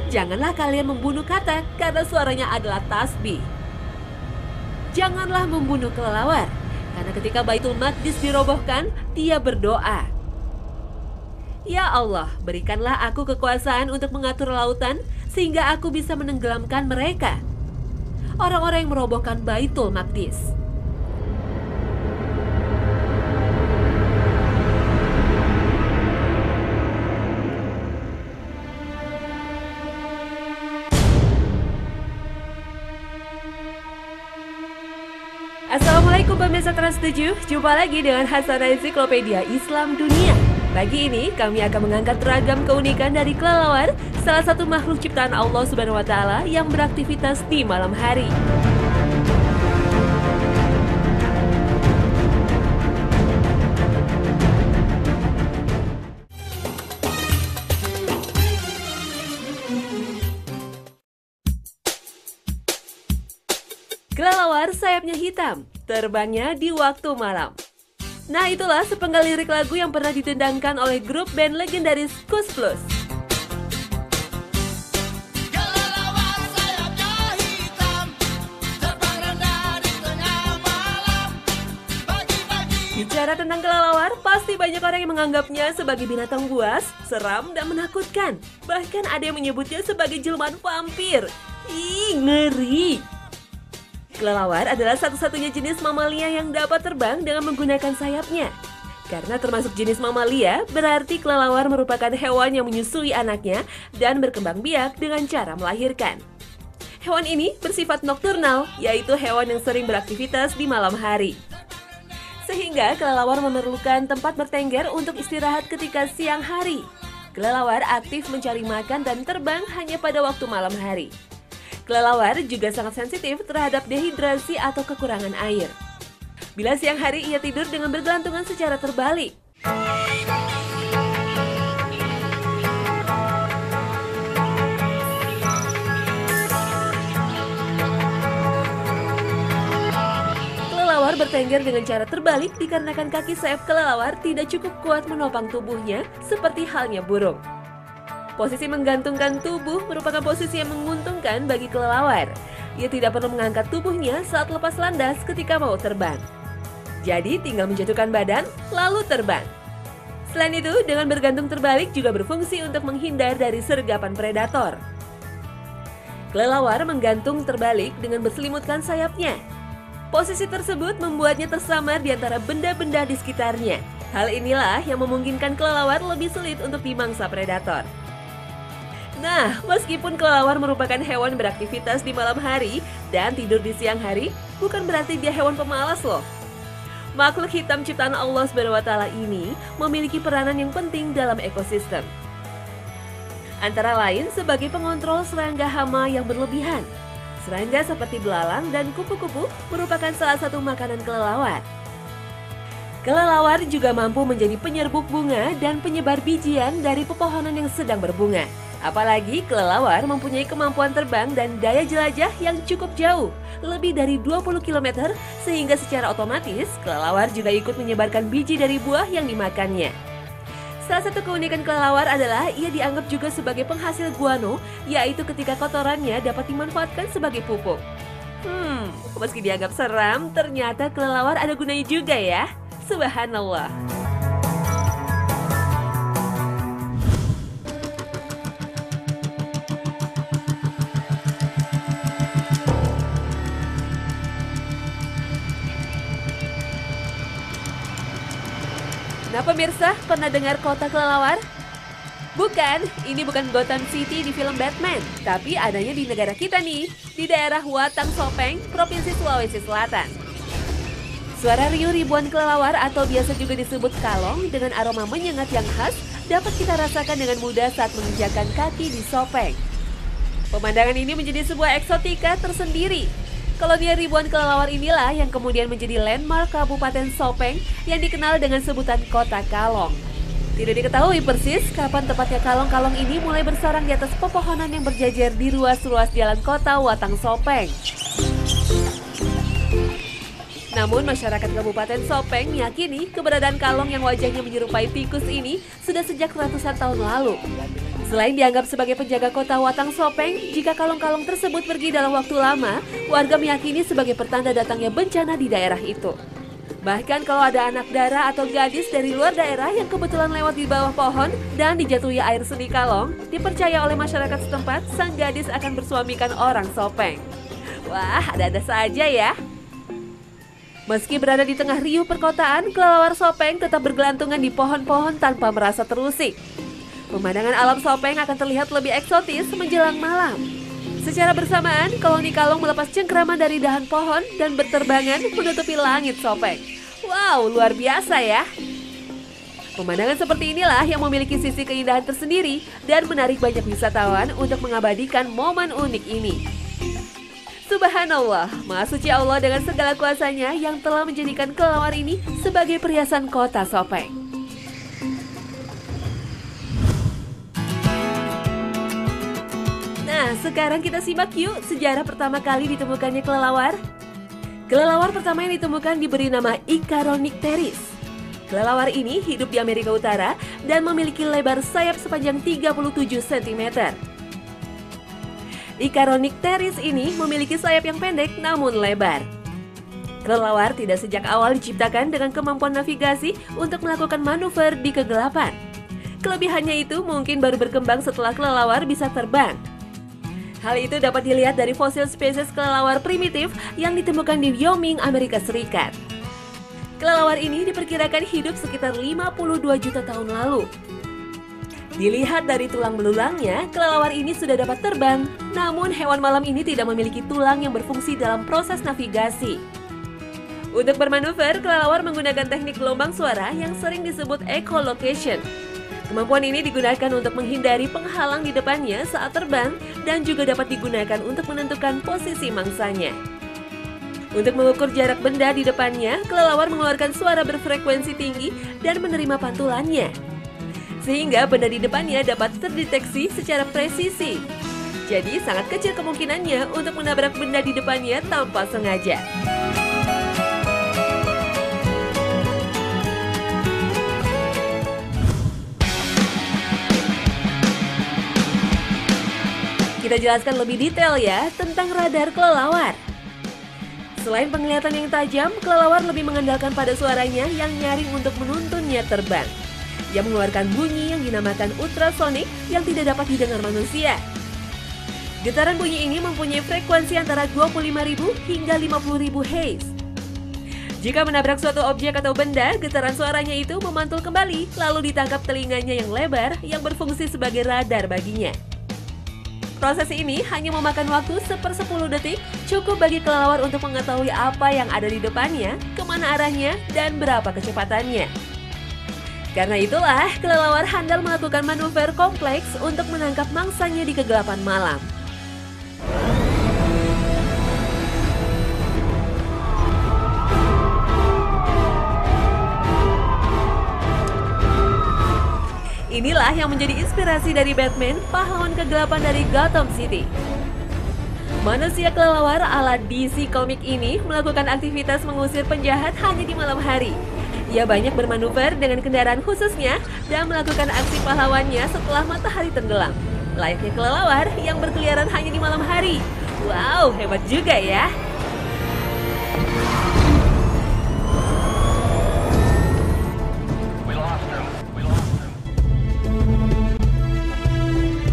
Janganlah kalian membunuh katak karena suaranya adalah tasbih. Janganlah membunuh kelelawar, karena ketika Baitul Maqdis dirobohkan, dia berdoa. Ya Allah, berikanlah aku kekuasaan untuk mengatur lautan sehingga aku bisa menenggelamkan mereka. Orang-orang yang merobohkan Baitul Maqdis. Assalamualaikum pemirsa Trans7, jumpa lagi dengan Hasanah Ensiklopedia Islam Dunia. Pagi ini kami akan mengangkat ragam keunikan dari kelelawar, salah satu makhluk ciptaan Allah Subhanahu wa Ta'ala yang beraktivitas di malam hari. Kelelawar sayapnya hitam, terbangnya di waktu malam. Nah, itulah sepenggal lirik lagu yang pernah ditendangkan oleh grup band legendaris Koes Plus. Kelelawar sayapnya hitam, terbang rendah di tengah malam. Pagi-pagi. Bicara tentang kelelawar, pasti banyak orang yang menganggapnya sebagai binatang buas, seram, dan menakutkan. Bahkan ada yang menyebutnya sebagai jelmaan vampir. Ih, ngeri! Kelelawar adalah satu-satunya jenis mamalia yang dapat terbang dengan menggunakan sayapnya. Karena termasuk jenis mamalia, berarti kelelawar merupakan hewan yang menyusui anaknya dan berkembang biak dengan cara melahirkan. Hewan ini bersifat nokturnal, yaitu hewan yang sering beraktivitas di malam hari. Sehingga kelelawar memerlukan tempat bertengger untuk istirahat ketika siang hari. Kelelawar aktif mencari makan dan terbang hanya pada waktu malam hari. Kelelawar juga sangat sensitif terhadap dehidrasi atau kekurangan air. Bila siang hari ia tidur dengan bergelantungan secara terbalik. Kelelawar bertengger dengan cara terbalik dikarenakan kaki sayap kelelawar tidak cukup kuat menopang tubuhnya seperti halnya burung. Posisi menggantungkan tubuh merupakan posisi yang menguntungkan bagi kelelawar. Ia tidak perlu mengangkat tubuhnya saat lepas landas ketika mau terbang. Jadi tinggal menjatuhkan badan, lalu terbang. Selain itu, dengan bergantung terbalik juga berfungsi untuk menghindar dari sergapan predator. Kelelawar menggantung terbalik dengan berselimutkan sayapnya. Posisi tersebut membuatnya tersamar di antara benda-benda di sekitarnya. Hal inilah yang memungkinkan kelelawar lebih sulit untuk dimangsa predator. Nah, meskipun kelelawar merupakan hewan beraktivitas di malam hari dan tidur di siang hari, bukan berarti dia hewan pemalas loh. Makhluk hitam ciptaan Allah SWT ini memiliki peranan yang penting dalam ekosistem. Antara lain sebagai pengontrol serangga hama yang berlebihan. Serangga seperti belalang dan kupu-kupu merupakan salah satu makanan kelelawar. Kelelawar juga mampu menjadi penyerbuk bunga dan penyebar bijian dari pepohonan yang sedang berbunga. Apalagi kelelawar mempunyai kemampuan terbang dan daya jelajah yang cukup jauh, lebih dari 20 km, sehingga secara otomatis kelelawar juga ikut menyebarkan biji dari buah yang dimakannya. Salah satu keunikan kelelawar adalah ia dianggap juga sebagai penghasil guano, yaitu ketika kotorannya dapat dimanfaatkan sebagai pupuk. Meski dianggap seram, ternyata kelelawar ada gunanya juga ya. Subhanallah. Nah pemirsa, pernah dengar kota kelelawar? Bukan, ini bukan Gotham City di film Batman, tapi adanya di negara kita nih, di daerah Watang Sopeng, Provinsi Sulawesi Selatan. Suara riuh ribuan kelelawar atau biasa juga disebut kalong dengan aroma menyengat yang khas dapat kita rasakan dengan mudah saat menginjakan kaki di Sopeng. Pemandangan ini menjadi sebuah eksotika tersendiri. Koloni ribuan kelelawar inilah yang kemudian menjadi landmark Kabupaten Sopeng yang dikenal dengan sebutan Kota Kalong. Tidak diketahui persis kapan tepatnya kalong-kalong ini mulai bersarang di atas pepohonan yang berjajar di ruas-ruas jalan kota Watang Sopeng. Namun masyarakat Kabupaten Sopeng meyakini keberadaan kalong yang wajahnya menyerupai tikus ini sudah sejak ratusan tahun lalu. Selain dianggap sebagai penjaga kota Watang Sopeng, jika kalong-kalong tersebut pergi dalam waktu lama, warga meyakini sebagai pertanda datangnya bencana di daerah itu. Bahkan kalau ada anak dara atau gadis dari luar daerah yang kebetulan lewat di bawah pohon dan dijatuhi air seni kalong, dipercaya oleh masyarakat setempat sang gadis akan bersuamikan orang Sopeng. Wah, ada-ada saja ya. Meski berada di tengah riuh perkotaan, kelelawar Sopeng tetap bergelantungan di pohon-pohon tanpa merasa terusik. Pemandangan alam Sopeng akan terlihat lebih eksotis menjelang malam. Secara bersamaan, koloni-kalong melepas cengkraman dari dahan pohon dan berterbangan menutupi langit Sopeng. Wow, luar biasa ya! Pemandangan seperti inilah yang memiliki sisi keindahan tersendiri dan menarik banyak wisatawan untuk mengabadikan momen unik ini. Subhanallah, Maha Suci Allah dengan segala kuasanya yang telah menjadikan kelelawar ini sebagai perhiasan kota Sopeng. Nah, sekarang kita simak yuk sejarah pertama kali ditemukannya kelelawar. Kelelawar pertama yang ditemukan diberi nama Icaronycteris. Kelelawar ini hidup di Amerika Utara dan memiliki lebar sayap sepanjang 37 cm. Icaronycteris ini memiliki sayap yang pendek namun lebar. Kelelawar tidak sejak awal diciptakan dengan kemampuan navigasi untuk melakukan manuver di kegelapan. Kelebihannya itu mungkin baru berkembang setelah kelelawar bisa terbang. Hal itu dapat dilihat dari fosil spesies kelelawar primitif yang ditemukan di Wyoming, Amerika Serikat. Kelelawar ini diperkirakan hidup sekitar 52 juta tahun lalu. Dilihat dari tulang belulangnya, kelelawar ini sudah dapat terbang. Namun hewan malam ini tidak memiliki tulang yang berfungsi dalam proses navigasi. Untuk bermanuver, kelelawar menggunakan teknik gelombang suara yang sering disebut echolocation. Kemampuan ini digunakan untuk menghindari penghalang di depannya saat terbang dan juga dapat digunakan untuk menentukan posisi mangsanya. Untuk mengukur jarak benda di depannya, kelelawar mengeluarkan suara berfrekuensi tinggi dan menerima pantulannya. Sehingga benda di depannya dapat terdeteksi secara presisi. Jadi sangat kecil kemungkinannya untuk menabrak benda di depannya tanpa sengaja. Kita jelaskan lebih detail ya tentang radar kelelawar. Selain penglihatan yang tajam, kelelawar lebih mengandalkan pada suaranya yang nyaring untuk menuntunnya terbang. Ia mengeluarkan bunyi yang dinamakan ultrasonik yang tidak dapat didengar manusia. Getaran bunyi ini mempunyai frekuensi antara 25.000 hingga 50.000 Hz. Jika menabrak suatu objek atau benda, getaran suaranya itu memantul kembali lalu ditangkap telinganya yang lebar yang berfungsi sebagai radar baginya. Proses ini hanya memakan waktu 1/10 detik, cukup bagi kelelawar untuk mengetahui apa yang ada di depannya, kemana arahnya, dan berapa kecepatannya. Karena itulah, kelelawar handal melakukan manuver kompleks untuk menangkap mangsanya di kegelapan malam. Inilah yang menjadi inspirasi dari Batman, pahlawan kegelapan dari Gotham City. Manusia kelelawar ala DC Comics ini melakukan aktivitas mengusir penjahat hanya di malam hari. Ia banyak bermanuver dengan kendaraan khususnya dan melakukan aksi pahlawannya setelah matahari tenggelam. Layaknya kelelawar yang berkeliaran hanya di malam hari. Wow, hebat juga ya!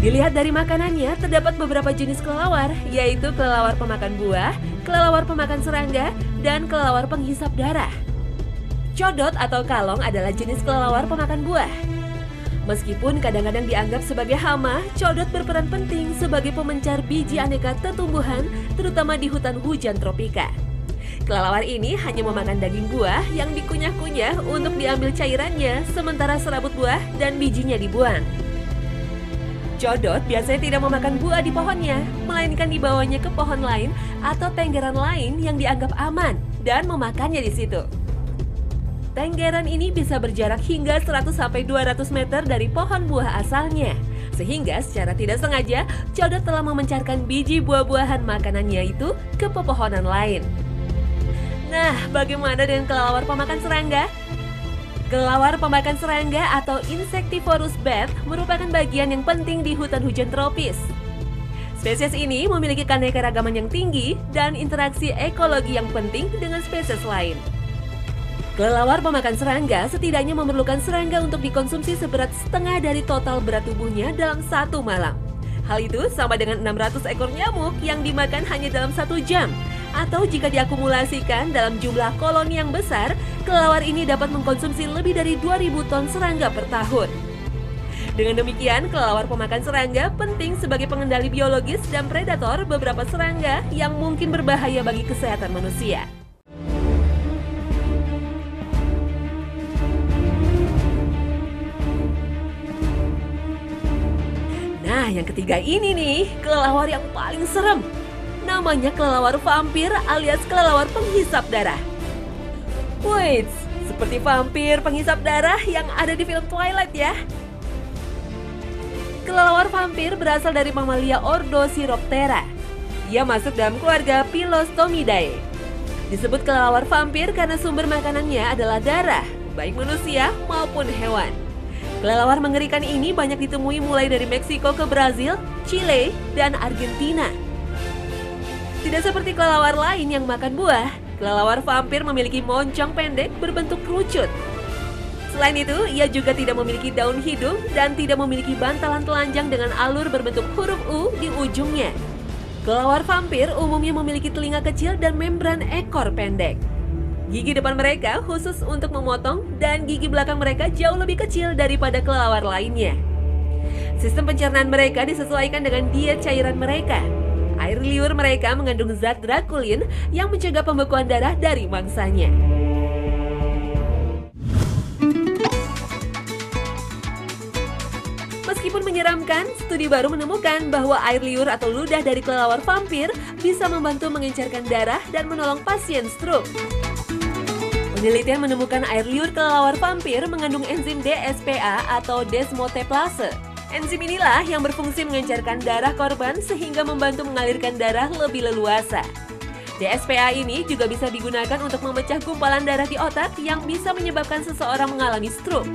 Dilihat dari makanannya, terdapat beberapa jenis kelelawar, yaitu kelelawar pemakan buah, kelelawar pemakan serangga, dan kelelawar penghisap darah. Codot atau kalong adalah jenis kelelawar pemakan buah. Meskipun kadang-kadang dianggap sebagai hama, codot berperan penting sebagai pemencar biji aneka tumbuhan, terutama di hutan hujan tropika. Kelelawar ini hanya memakan daging buah yang dikunyah-kunyah untuk diambil cairannya, sementara serabut buah dan bijinya dibuang. Codot biasanya tidak memakan buah di pohonnya, melainkan dibawanya ke pohon lain atau tenggeran lain yang dianggap aman dan memakannya di situ. Tenggeran ini bisa berjarak hingga 100-200 meter dari pohon buah asalnya, sehingga secara tidak sengaja codot telah memencarkan biji buah-buahan makanannya itu ke pepohonan lain. Nah, bagaimana dengan kelelawar pemakan serangga? Kelelawar pemakan serangga atau Insectivorous bat merupakan bagian yang penting di hutan hujan tropis. Spesies ini memiliki keanekaragaman yang tinggi dan interaksi ekologi yang penting dengan spesies lain. Kelelawar pemakan serangga setidaknya memerlukan serangga untuk dikonsumsi seberat setengah dari total berat tubuhnya dalam satu malam. Hal itu sama dengan 600 ekor nyamuk yang dimakan hanya dalam 1 jam. Atau jika diakumulasikan dalam jumlah koloni yang besar, kelelawar ini dapat mengkonsumsi lebih dari 2.000 ton serangga per tahun. Dengan demikian, kelelawar pemakan serangga penting sebagai pengendali biologis dan predator beberapa serangga yang mungkin berbahaya bagi kesehatan manusia. Nah, yang ketiga ini nih, kelelawar yang paling serem. Namanya kelelawar vampir alias kelelawar penghisap darah. Wait, seperti vampir penghisap darah yang ada di film Twilight ya. Kelelawar vampir berasal dari mamalia ordo Chiroptera. Ia masuk dalam keluarga Pilostomidae. Disebut kelelawar vampir karena sumber makanannya adalah darah, baik manusia maupun hewan. Kelelawar mengerikan ini banyak ditemui mulai dari Meksiko ke Brazil, Chile, dan Argentina. Tidak seperti kelelawar lain yang makan buah, kelelawar vampir memiliki moncong pendek berbentuk kerucut. Selain itu, ia juga tidak memiliki daun hidung dan tidak memiliki bantalan telanjang dengan alur berbentuk huruf U di ujungnya. Kelelawar vampir umumnya memiliki telinga kecil dan membran ekor pendek. Gigi depan mereka khusus untuk memotong dan gigi belakang mereka jauh lebih kecil daripada kelelawar lainnya. Sistem pencernaan mereka disesuaikan dengan diet cairan mereka. Air liur mereka mengandung zat drakulin yang mencegah pembekuan darah dari mangsanya. Meskipun menyeramkan, studi baru menemukan bahwa air liur atau ludah dari kelelawar vampir bisa membantu mengencerkan darah dan menolong pasien stroke. Penelitian menemukan air liur kelelawar vampir mengandung enzim DSPA atau desmoteplase. Enzim inilah yang berfungsi mengencerkan darah korban sehingga membantu mengalirkan darah lebih leluasa. DSPA ini juga bisa digunakan untuk memecah gumpalan darah di otak yang bisa menyebabkan seseorang mengalami stroke.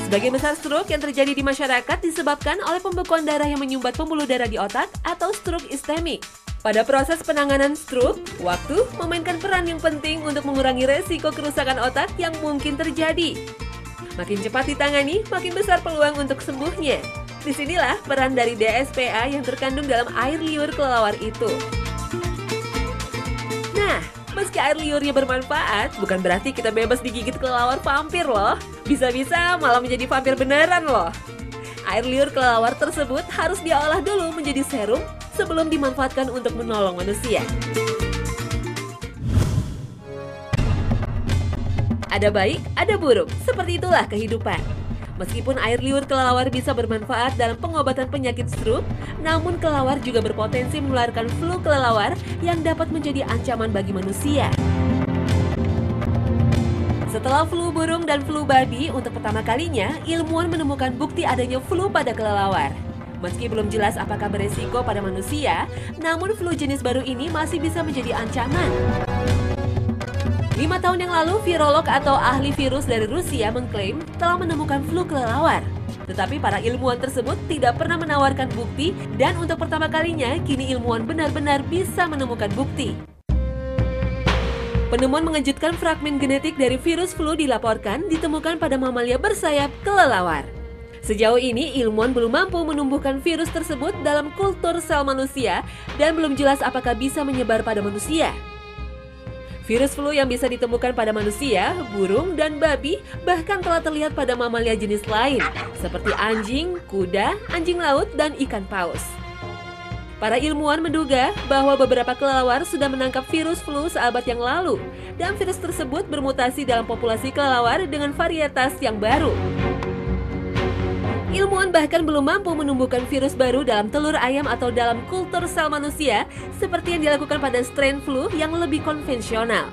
Sebagian besar stroke yang terjadi di masyarakat disebabkan oleh pembekuan darah yang menyumbat pembuluh darah di otak atau stroke iskemik. Pada proses penanganan stroke, waktu memainkan peran yang penting untuk mengurangi resiko kerusakan otak yang mungkin terjadi. Makin cepat ditangani, makin besar peluang untuk sembuhnya. Disinilah peran dari DSPA yang terkandung dalam air liur kelelawar itu. Nah, meski air liurnya bermanfaat, bukan berarti kita bebas digigit kelelawar vampir loh. Bisa-bisa malah menjadi vampir beneran loh. Air liur kelelawar tersebut harus diolah dulu menjadi serum sebelum dimanfaatkan untuk menolong manusia. Ada baik, ada buruk. Seperti itulah kehidupan. Meskipun air liur kelelawar bisa bermanfaat dalam pengobatan penyakit stroke, namun kelelawar juga berpotensi menularkan flu kelelawar yang dapat menjadi ancaman bagi manusia. Setelah flu burung dan flu babi, untuk pertama kalinya, ilmuwan menemukan bukti adanya flu pada kelelawar. Meski belum jelas apakah beresiko pada manusia, namun flu jenis baru ini masih bisa menjadi ancaman. 5 tahun yang lalu, virolog atau ahli virus dari Rusia mengklaim telah menemukan flu kelelawar. Tetapi para ilmuwan tersebut tidak pernah menawarkan bukti dan untuk pertama kalinya, kini ilmuwan benar-benar bisa menemukan bukti. Penemuan mengejutkan fragmen genetik dari virus flu dilaporkan ditemukan pada mamalia bersayap kelelawar. Sejauh ini, ilmuwan belum mampu menumbuhkan virus tersebut dalam kultur sel manusia dan belum jelas apakah bisa menyebar pada manusia. Virus flu yang bisa ditemukan pada manusia, burung, dan babi bahkan telah terlihat pada mamalia jenis lain, seperti anjing, kuda, anjing laut, dan ikan paus. Para ilmuwan menduga bahwa beberapa kelelawar sudah menangkap virus flu seabad yang lalu, dan virus tersebut bermutasi dalam populasi kelelawar dengan varietas yang baru. Ilmuwan bahkan belum mampu menumbuhkan virus baru dalam telur ayam atau dalam kultur sel manusia seperti yang dilakukan pada strain flu yang lebih konvensional.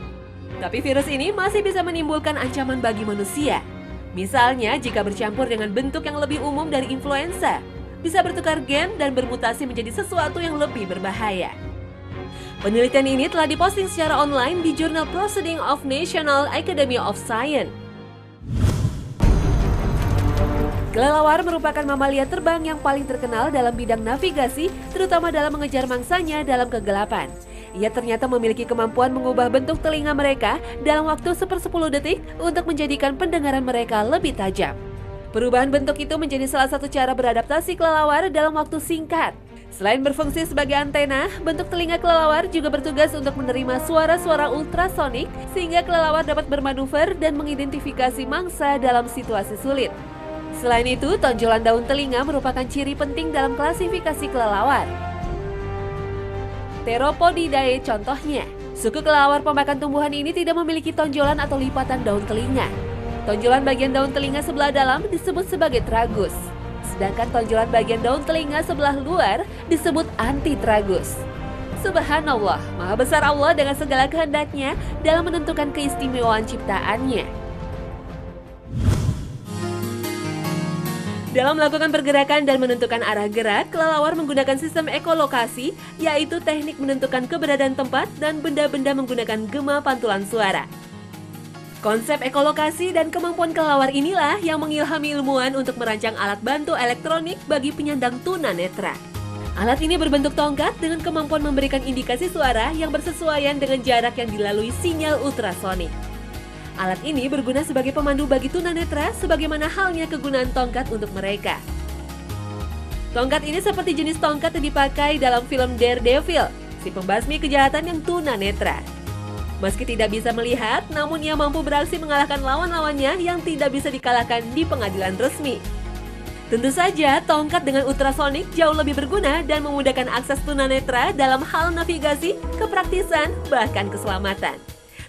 Tapi virus ini masih bisa menimbulkan ancaman bagi manusia. Misalnya jika bercampur dengan bentuk yang lebih umum dari influenza, bisa bertukar gen dan bermutasi menjadi sesuatu yang lebih berbahaya. Penelitian ini telah diposting secara online di jurnal Proceedings of National Academy of Science. Kelelawar merupakan mamalia terbang yang paling terkenal dalam bidang navigasi, terutama dalam mengejar mangsanya dalam kegelapan. Ia ternyata memiliki kemampuan mengubah bentuk telinga mereka dalam waktu 1/10 detik untuk menjadikan pendengaran mereka lebih tajam. Perubahan bentuk itu menjadi salah satu cara beradaptasi kelelawar dalam waktu singkat. Selain berfungsi sebagai antena, bentuk telinga kelelawar juga bertugas untuk menerima suara-suara ultrasonik sehingga kelelawar dapat bermanuver dan mengidentifikasi mangsa dalam situasi sulit. Selain itu, tonjolan daun telinga merupakan ciri penting dalam klasifikasi kelelawar. Theropodidae contohnya, suku kelelawar pemakan tumbuhan ini tidak memiliki tonjolan atau lipatan daun telinga. Tonjolan bagian daun telinga sebelah dalam disebut sebagai tragus. Sedangkan tonjolan bagian daun telinga sebelah luar disebut antitragus. Subhanallah, Maha Besar Allah dengan segala kehendaknya dalam menentukan keistimewaan ciptaannya. Dalam melakukan pergerakan dan menentukan arah gerak, kelelawar menggunakan sistem ekolokasi, yaitu teknik menentukan keberadaan tempat dan benda-benda menggunakan gema pantulan suara. Konsep ekolokasi dan kemampuan kelelawar inilah yang mengilhami ilmuwan untuk merancang alat bantu elektronik bagi penyandang tunanetra. Alat ini berbentuk tongkat dengan kemampuan memberikan indikasi suara yang bersesuaian dengan jarak yang dilalui sinyal ultrasonik. Alat ini berguna sebagai pemandu bagi tunanetra sebagaimana halnya kegunaan tongkat untuk mereka. Tongkat ini seperti jenis tongkat yang dipakai dalam film Daredevil, si pembasmi kejahatan yang tunanetra. Meski tidak bisa melihat, namun ia mampu beraksi mengalahkan lawan-lawannya yang tidak bisa dikalahkan di pengadilan resmi. Tentu saja, tongkat dengan ultrasonik jauh lebih berguna dan memudahkan akses tunanetra dalam hal navigasi, kepraktisan, bahkan keselamatan.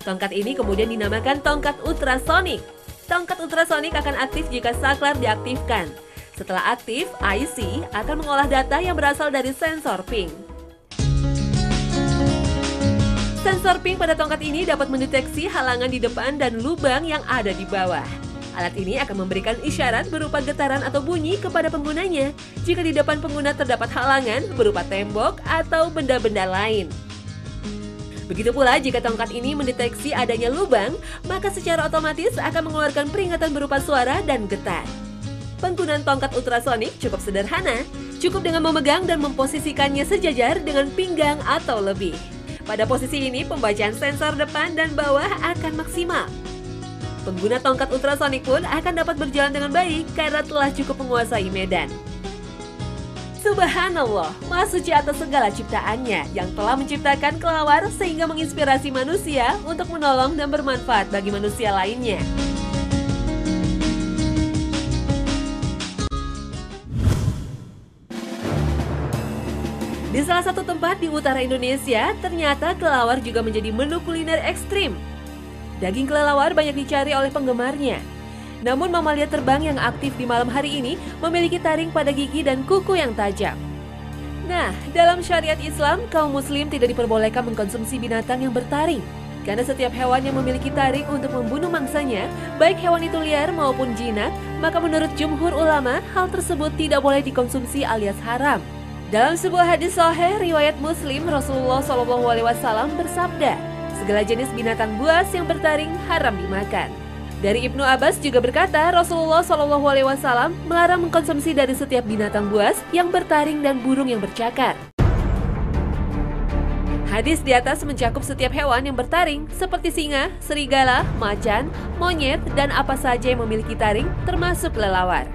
Tongkat ini kemudian dinamakan tongkat ultrasonik. Tongkat ultrasonik akan aktif jika saklar diaktifkan. Setelah aktif, IC akan mengolah data yang berasal dari sensor ping. Sensor ping pada tongkat ini dapat mendeteksi halangan di depan dan lubang yang ada di bawah. Alat ini akan memberikan isyarat berupa getaran atau bunyi kepada penggunanya jika di depan pengguna terdapat halangan berupa tembok atau benda-benda lain. Begitu pula jika tongkat ini mendeteksi adanya lubang, maka secara otomatis akan mengeluarkan peringatan berupa suara dan getar. Penggunaan tongkat ultrasonik cukup sederhana, cukup dengan memegang dan memposisikannya sejajar dengan pinggang atau lebih. Pada posisi ini, pembacaan sensor depan dan bawah akan maksimal. Pengguna tongkat ultrasonik pun akan dapat berjalan dengan baik karena telah cukup menguasai medan. Subhanallah, Maha Suci atas segala ciptaannya yang telah menciptakan kelelawar sehingga menginspirasi manusia untuk menolong dan bermanfaat bagi manusia lainnya. Di salah satu tempat di utara Indonesia, ternyata kelelawar juga menjadi menu kuliner ekstrim. Daging kelelawar banyak dicari oleh penggemarnya. Namun mamalia terbang yang aktif di malam hari ini memiliki taring pada gigi dan kuku yang tajam. Nah, dalam syariat Islam, kaum muslim tidak diperbolehkan mengkonsumsi binatang yang bertaring. Karena setiap hewan yang memiliki taring untuk membunuh mangsanya, baik hewan itu liar maupun jinak, maka menurut jumhur ulama, hal tersebut tidak boleh dikonsumsi alias haram. Dalam sebuah hadis sahih riwayat Muslim, Rasulullah SAW bersabda, segala jenis binatang buas yang bertaring haram dimakan. Dari Ibnu Abbas juga berkata, Rasulullah SAW melarang mengkonsumsi dari setiap binatang buas yang bertaring dan burung yang bercakar. Hadis di atas mencakup setiap hewan yang bertaring seperti singa, serigala, macan, monyet, dan apa saja yang memiliki taring termasuk kelelawar.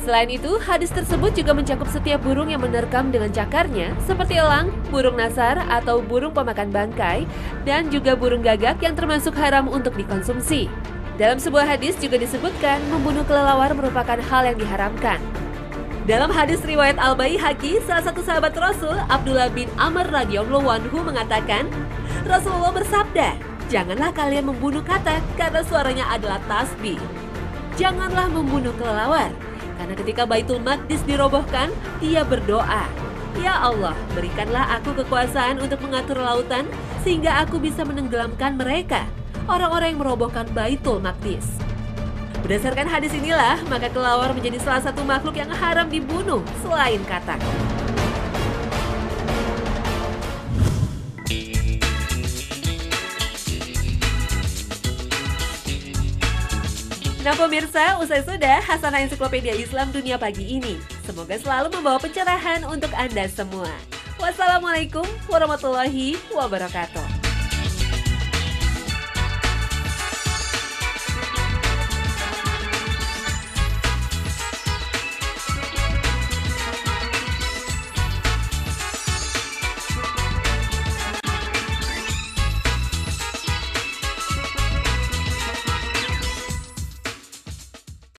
Selain itu, hadis tersebut juga mencakup setiap burung yang menerkam dengan cakarnya seperti elang, burung nasar atau burung pemakan bangkai, dan juga burung gagak yang termasuk haram untuk dikonsumsi. Dalam sebuah hadis juga disebutkan membunuh kelelawar merupakan hal yang diharamkan. Dalam hadis riwayat Al-Baihaqi, salah satu sahabat Rasul, Abdullah bin Amr radhiyallahu anhu mengatakan, Rasulullah bersabda, janganlah kalian membunuh katak karena suaranya adalah tasbih. Janganlah membunuh kelelawar. Karena ketika Baitul Maqdis dirobohkan, ia berdoa, Ya Allah, berikanlah aku kekuasaan untuk mengatur lautan sehingga aku bisa menenggelamkan mereka, orang-orang yang merobohkan Baitul Maqdis. Berdasarkan hadis inilah, maka kelelawar menjadi salah satu makhluk yang haram dibunuh selain katak. Nah pemirsa, usai sudah Hasanah Ensiklopedia Islam Dunia pagi ini. Semoga selalu membawa pencerahan untuk Anda semua. Wassalamualaikum warahmatullahi wabarakatuh.